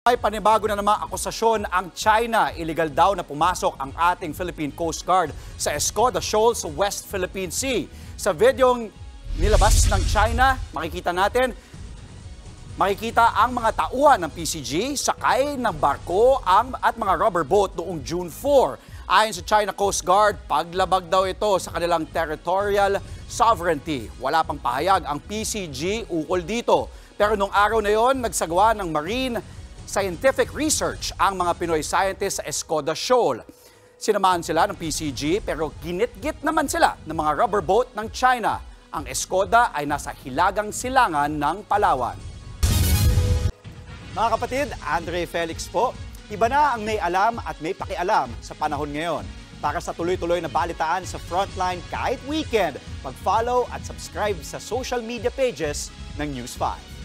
Ay panibago na namang akusasyon ang China. Illegal daw na pumasok ang ating Philippine Coast Guard sa Escoda Shoal sa West Philippine Sea. Sa videong nilabas ng China, makikita ang mga tauhan ng PCG, sakay ng barko at mga rubber boat noong June 4. Ayon sa China Coast Guard, paglabag daw ito sa kanilang territorial sovereignty. Wala pang pahayag ang PCG ukol dito. Pero nung araw na yon, nagsagawa ng marine scientific research ang mga Pinoy scientists sa Escoda Shoal. Sinamahan sila ng PCG pero ginit-git naman sila ng mga rubber boat ng China. Ang Escoda ay nasa hilagang silangan ng Palawan. Mga kapatid, Andre Felix po. Iba na ang may alam at may pakialam sa panahon ngayon. Para sa tuloy-tuloy na balitaan sa Frontline kahit weekend, mag-follow at subscribe sa social media pages ng News 5.